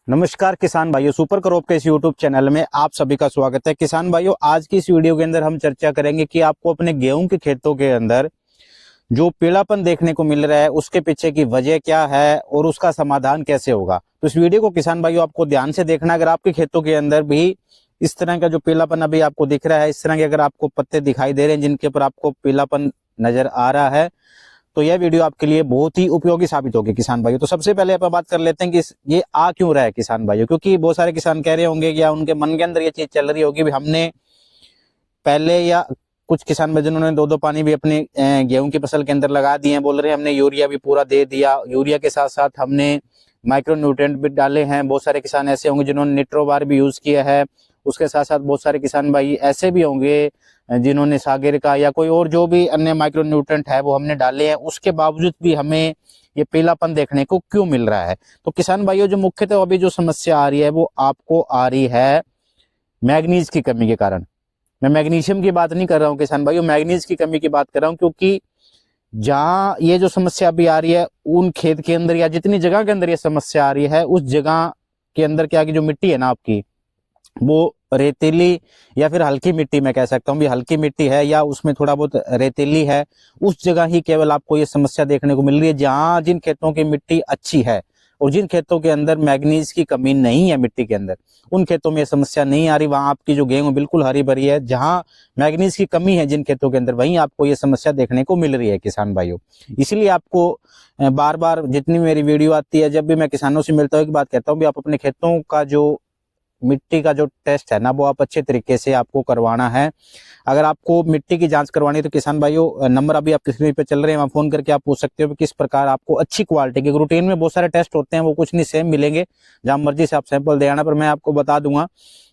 नमस्कार किसान भाइयों, सुपर क्रॉप के इस यूट्यूब चैनल में आप सभी का स्वागत है। किसान भाइयों, आज की इस वीडियो के अंदर हम चर्चा करेंगे कि आपको अपने गेहूं के खेतों के अंदर जो पीलापन देखने को मिल रहा है उसके पीछे की वजह क्या है और उसका समाधान कैसे होगा। तो इस वीडियो को किसान भाइयों आपको ध्यान से देखना। अगर आपके खेतों के अंदर भी इस तरह का जो पीलापन अभी आपको दिख रहा है, इस तरह के अगर आपको पत्ते दिखाई दे रहे हैं जिनके ऊपर आपको पीलापन नजर आ रहा है, तो यह वीडियो आपके लिए बहुत ही उपयोगी साबित होगी किसान भाइयों। तो सबसे पहले अपन बात कर लेते हैं कि ये आ क्यों रहा है किसान भाइयों, क्योंकि बहुत सारे किसान कह रहे होंगे या उनके मन के अंदर ये चीज चल रही होगी भी हमने पहले, या कुछ किसान भाई जिन्होंने दो दो पानी भी अपने गेहूं की फसल के अंदर लगा दिए हैं, बोल रहे हैं हमने यूरिया भी पूरा दे दिया, यूरिया के साथ साथ हमने माइक्रो न्यूट्रिएंट भी डाले हैं। बहुत सारे किसान ऐसे होंगे जिन्होंने निट्रोबार भी यूज किया है। उसके साथ साथ बहुत सारे किसान भाई ऐसे भी होंगे जिन्होंने सागर का या कोई और जो भी अन्य माइक्रो न्यूट्रिएंट है वो हमने डाले हैं। उसके बावजूद भी हमें ये पीलापन देखने को क्यों मिल रहा है? तो किसान भाइयों, जो मुख्यतः अभी जो समस्या आ रही है वो आपको आ रही है मैग्नीज की कमी के कारण। मैं मैग्नीशियम की बात नहीं कर रहा हूं किसान भाइयों, मैग्नीज की कमी की बात कर रहा हूं, क्योंकि जहां ये जो समस्या अभी आ रही है उन खेत के अंदर या जितनी जगह के अंदर ये समस्या आ रही है उस जगह के अंदर क्या की जो मिट्टी है ना आपकी, वो रेतीली या फिर हल्की मिट्टी, मैं कह सकता हूँ भी हल्की मिट्टी है या उसमें थोड़ा बहुत रेतीली है, उस जगह ही केवल आपको ये समस्या देखने को मिल रही है। जहां जिन खेतों की मिट्टी अच्छी है और जिन खेतों के अंदर मैग्नीज की कमी नहीं है मिट्टी के अंदर, उन खेतों में ये समस्या नहीं आ रही। वहां आपकी जो गेहूं बिल्कुल हरी भरी है। जहां मैग्नीज की कमी है जिन खेतों के अंदर, वहीं आपको ये समस्या देखने को मिल रही है किसान भाइयों। इसलिए आपको बार बार जितनी मेरी वीडियो आती है, जब भी मैं किसानों से मिलता हूँ एक बात कहता हूँ भी आप अपने खेतों का जो मिट्टी का जो टेस्ट है ना वो आप अच्छे तरीके से आपको करवाना है। अगर आपको मिट्टी की जांच करवानी है तो किसान भाइयों, नंबर अभी आपकी स्क्रीन पे चल रहे हैं, वहां फोन करके आप पूछ सकते हो कि किस प्रकार आपको अच्छी क्वालिटी के। रूटीन में बहुत सारे टेस्ट होते हैं, वो कुछ नहीं सेम मिलेंगे, जहां मर्जी से आप सैंपल दे आना, पर मैं आपको बता दूंगा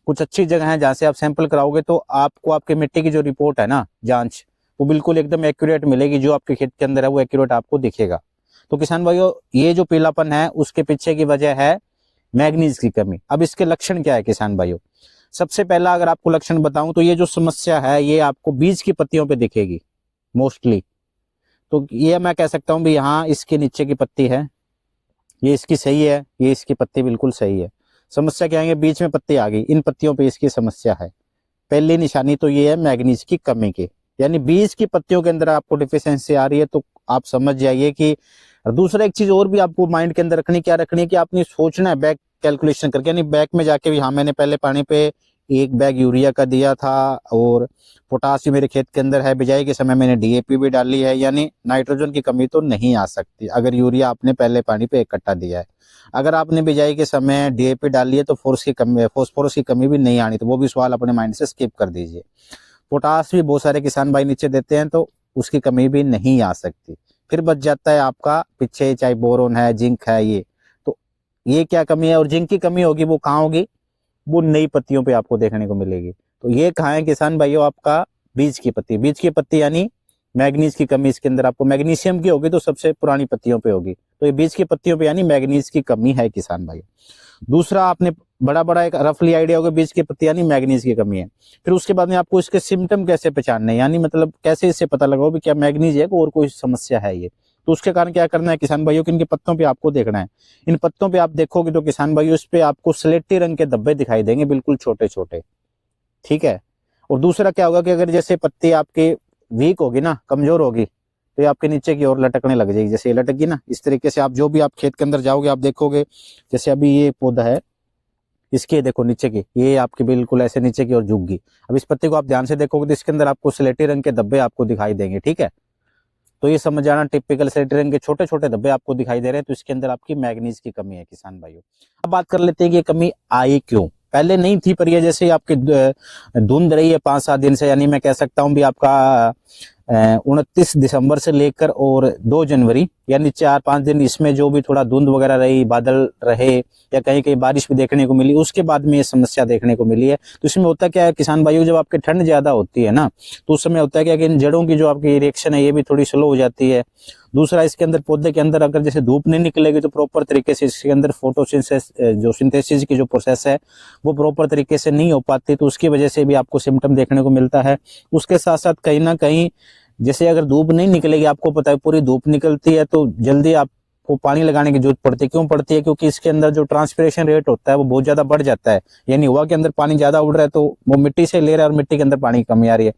कुछ अच्छी जगह है जहां से आप सैंपल कराओगे तो आपको आपके मिट्टी की जो रिपोर्ट है ना जांच, वो बिल्कुल एकदम एक्यूरेट मिलेगी। जो आपके खेत के अंदर है वो एक्यूरेट आपको दिखेगा। तो किसान भाइयों, ये जो पीलापन है उसके पीछे की वजह है मैग्नीज की कमी। अब इसके लक्षण क्या है किसान भाइयों? सबसे पहला अगर आपको लक्षण बताऊं तो ये जो समस्या है ये आपको बीज की पत्तियों पे दिखेगी मोस्टली। तो ये मैं कह सकता हूं भी यहाँ इसके नीचे की पत्ती है, ये इसकी सही है, ये इसकी पत्ती बिल्कुल सही है। समस्या क्या है? बीच में पत्ती आ गई, इन पत्तियों पे इसकी समस्या है। पहली निशानी तो ये है मैग्नीज की कमी की, यानी बीज की पत्तियों के अंदर आपको डिफिशियंसी आ रही है। तो आप समझ जाइए कि दूसरा एक चीज और भी आपको माइंड के अंदर रखनी, क्या रखनी है कि आपने सोचना है बैक कैलकुलेशन करके, यानी बैक में जाके भी हाँ मैंने पहले पानी पे एक बैग यूरिया का दिया था और पोटास भी मेरे खेत के अंदर है, बिजाई के समय मैंने डीएपी भी डाली है, यानी नाइट्रोजन की कमी तो नहीं आ सकती अगर यूरिया आपने पहले पानी पे 1 कट्टा दिया है। अगर आपने बिजाई के समय डीएपी डाली है तो फॉस्फोरस की कमी भी नहीं आनी, तो वो भी सवाल अपने माइंड से स्किप कर दीजिए। पोटास भी बहुत सारे किसान भाई नीचे देते हैं तो उसकी कमी भी नहीं आ सकती। फिर बच जाता है आपका पीछे, चाहे बोरोन है, जिंक है, ये क्या कमी है? और जिंक की कमी होगी वो कहाँ होगी? वो नई पत्तियों पे आपको देखने को मिलेगी। तो ये कहाँ है किसान भाइयों? आपका बीज की पत्ती। बीज की पत्ती यानी मैग्नीज की कमी इसके अंदर आपको, मैग्नीशियम की होगी तो सबसे पुरानी पत्तियों पे होगी, तो ये बीज की पत्तियों पे यानी मैग्नीज की कमी है किसान भाई। दूसरा, आपने बड़ा बड़ा एक रफली आइडिया होगा बीज की पत्ती यानी मैग्नीज की कमी है। फिर उसके बाद में आपको इसके सिम्टम कैसे पहचानने, यानी मतलब कैसे इससे पता लगाओ भी क्या मैग्नीज है और कोई समस्या है ये। तो उसके कारण क्या करना है किसान भाइयों कि इनके पत्तों पे आपको देखना है। इन पत्तों पे आप देखोगे तो किसान भाइयों इस पे आपको स्लेटी रंग के धब्बे दिखाई देंगे, बिल्कुल छोटे छोटे, ठीक है। और दूसरा क्या होगा कि अगर जैसे पत्ती आपकी वीक होगी ना, कमजोर होगी, तो ये आपके नीचे की ओर लटकने लग जाएगी। जैसे ये लटक ना, इस तरीके से आप जो भी आप खेत के अंदर जाओगे आप देखोगे, जैसे अभी ये पौधा है इसके देखो नीचे की, ये आपकी बिल्कुल ऐसे नीचे की ओर झुक गई। अब इस पत्ती को आप ध्यान से देखोगे तो इसके अंदर आपको स्लेटी रंग के धब्बे आपको दिखाई देंगे, ठीक है। तो ये समझ जाना, टिपिकल स्लेटी रंग के छोटे छोटे धब्बे आपको दिखाई दे रहे हैं, तो इसके अंदर आपकी मैग्नीज की कमी है किसान भाइयों। अब बात कर लेते हैं कि ये कमी आई क्यों। पहले नहीं थी, पर ये जैसे आपकी धुंध रही है 5-7 दिन से, यानी मैं कह सकता हूँ भी आपका 29 दिसंबर से लेकर और 2 जनवरी यानी 4-5 दिन इसमें जो भी थोड़ा धुंध वगैरह रही, बादल रहे या कहीं कहीं बारिश भी देखने को मिली, उसके बाद में ये समस्या देखने को मिली है। तो इसमें होता क्या है किसान भाइयों, जब आपकी ठंड ज्यादा होती है ना तो उस समय होता है क्या कि इन जड़ों की जो आपकी रिएक्शन है ये भी थोड़ी स्लो हो जाती है। दूसरा, इसके अंदर पौधे के अंदर अगर जैसे धूप नहीं निकलेगी तो प्रॉपर तरीके से इसके अंदर फोटोसिंथेसिस जो सिंथेसिस की जो प्रोसेस है वो प्रॉपर तरीके से नहीं हो पाती, तो उसकी वजह से भी आपको सिम्टम देखने को मिलता है। उसके साथ साथ कहीं ना कहीं जैसे अगर धूप नहीं निकलेगी, आपको पता है पूरी धूप निकलती है तो जल्दी आप आपको पानी लगाने की जरूरत पड़ती है। क्यों पड़ती है? क्योंकि इसके अंदर जो ट्रांसपिरेशन रेट होता है वो बहुत ज्यादा बढ़ जाता है, यानी हवा के अंदर पानी ज्यादा उड़ रहा है तो वो मिट्टी से ले रहा है और मिट्टी के अंदर पानी की कमी आ रही है।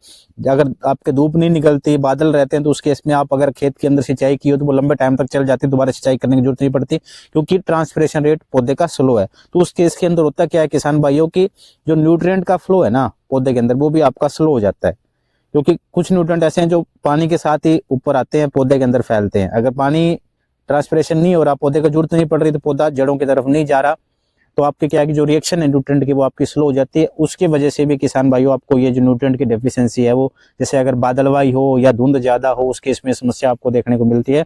अगर आपके धूप नहीं निकलती, बादल रहते हैं, तो उस केस में आप अगर खेत के अंदर सिंचाई की हो तो वो लंबे टाइम तक चल जाती है, दोबारा सिंचाई करने की जरूरत नहीं पड़ती, क्योंकि ट्रांसपिरेशन रेट पौधे का स्लो है। तो उस केस के अंदर होता क्या है किसान भाइयों की, जो न्यूट्रिएंट का फ्लो है ना पौधे के अंदर, वो भी आपका स्लो हो जाता है, क्योंकि कुछ न्यूट्रिएंट ऐसे हैं जो पानी के साथ ही ऊपर आते हैं, पौधे के अंदर फैलते हैं। अगर पानी ट्रांसपिरेशन नहीं हो रहा, पौधे को जरूरत नहीं पड़ रही, तो पौधा जड़ों की तरफ नहीं जा रहा, तो आपके क्या है कि जो रिएक्शन है न्यूट्रिएंट की वो आपकी स्लो हो जाती है। उसकी वजह से भी किसान भाइयों आपको ये जो न्यूट्रिएंट की डेफिशिएंसी है वो, जैसे अगर बादलवाई हो या धुंध ज्यादा हो, उस केस में समस्या आपको देखने को मिलती है।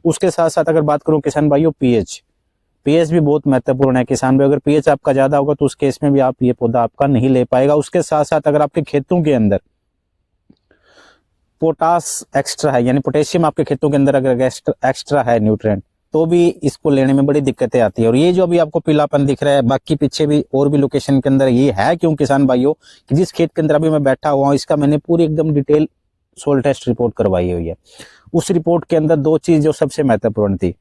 उसके साथ साथ अगर बात करूं किसान भाइयों, पीएच भी बहुत महत्वपूर्ण है किसान भाई। अगर पीएच आपका ज्यादा होगा तो उस केस में भी आप ये पौधा आपका नहीं ले पाएगा। उसके साथ साथ अगर आपके खेतों के अंदर पोटास एक्स्ट्रा है, यानी पोटेशियम आपके खेतों के अंदर अगर एक्स्ट्रा है न्यूट्रिएंट, तो भी इसको लेने में बड़ी दिक्कतें आती है। और ये जो अभी आपको पीलापन दिख रहा है, बाकी पीछे भी और भी लोकेशन के अंदर ये है। क्यों किसान भाइयों, कि जिस खेत के अंदर अभी मैं बैठा हुआ हूँ, इसका मैंने पूरी एकदम डिटेल सोल टेस्ट रिपोर्ट करवाई हुई है। उस रिपोर्ट के अंदर दो चीज जो सबसे महत्वपूर्ण थी,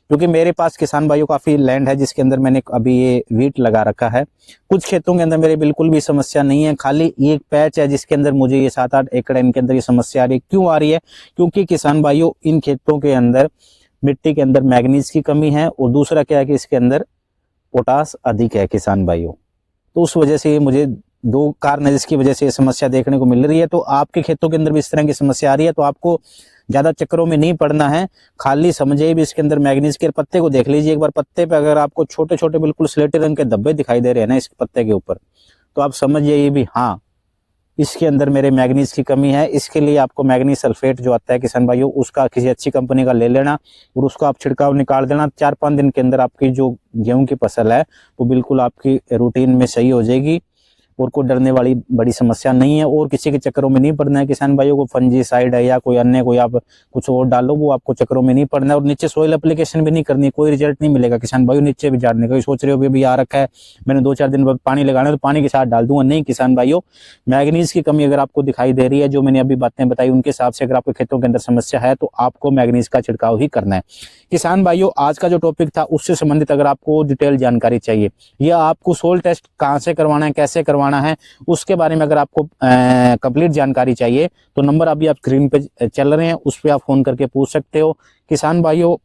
क्योंकि मेरे पास किसान भाइयों काफी लैंड है जिसके अंदर मैंने अभी ये वीट लगा रखा है। कुछ खेतों के अंदर मेरे बिल्कुल भी समस्या नहीं है, खाली एक पैच है जिसके अंदर मुझे ये 7-8 एकड़ इनके अंदर ये समस्या आ रही है। क्यों आ रही है? क्योंकि किसान भाइयों इन खेतों के अंदर मिट्टी के अंदर मैग्नीज की कमी है, और दूसरा क्या है कि इसके अंदर पोटास अधिक है किसान भाइयों। तो उस वजह से मुझे दो कारण है जिसकी वजह से ये समस्या देखने को मिल रही है। तो आपके खेतों के अंदर भी इस तरह की समस्या आ रही है तो आपको ज्यादा चक्करों में नहीं पड़ना है, खाली समझिए भी इसके अंदर मैग्नीज के पत्ते को देख लीजिए एक बार। पत्ते पे अगर आपको छोटे छोटे बिल्कुल स्लेटी रंग के धब्बे दिखाई दे रहे हैं ना इस पत्ते के ऊपर, तो आप समझिए ये भी हाँ, इसके अंदर मेरे मैग्नीज की कमी है। इसके लिए आपको मैग्नीज सल्फेट जो आता है किसान भाइयों, उसका किसी अच्छी कंपनी का ले लेना और उसको आप छिड़काव निकाल देना। 4-5 दिन के अंदर आपकी जो गेहूं की फसल है वो बिल्कुल आपकी रूटीन में सही हो जाएगी, और कोई डरने वाली बड़ी समस्या नहीं है। और किसी के चक्करों में नहीं पड़ना है किसान भाइयों को, फंजीसाइड है या कोई अन्य कोई आप कुछ और डालो, वो आपको चक्करों में नहीं पड़ना है। और नीचे सोइल एप्लीकेशन भी नहीं करनी है, कोई रिजल्ट नहीं मिलेगा किसान भाइयों नीचे भी झाड़ने का। सोच रहे हो भी आ रखा है मैंने 2-4 दिन बाद पानी लगाना है तो पानी के साथ डाल दूंगा, नहीं किसान भाइयों। मैग्नीज की कमी अगर आपको दिखाई दे रही है, जो मैंने अभी बातें बताई उनके हिसाब से अगर आपके खेतों के अंदर समस्या है तो आपको मैग्नीज का छिड़काव ही करना है किसान भाइयों। आज का जो टॉपिक था उससे संबंधित अगर आपको डिटेल जानकारी चाहिए, या आपको सोल टेस्ट कहाँ से करवाना है, कैसे करवाना है, उसके बारे में अगर आपको कंप्लीट जानकारी चाहिए तो नंबर अभी आप स्क्रीन पे चल रहे हैं, उस पर आप फोन करके पूछ सकते हो। किसान भाइयों,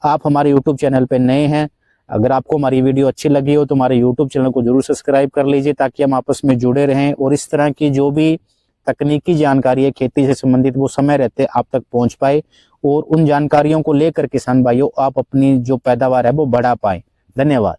आप हमारे यूट्यूब चैनल पे नए हैं, अगर आपको हमारी वीडियो अच्छी लगी हो तो हमारे यूट्यूब चैनल को जरूर सब्सक्राइब कर लीजिए, ताकि हम आपस में जुड़े रहें और इस तरह की जो भी तकनीकी जानकारी है खेती से संबंधित वो समय रहते आप तक पहुंच पाए, और उन जानकारियों को लेकर किसान भाइयों आप अपनी जो पैदावार है वो बढ़ा पाए। धन्यवाद।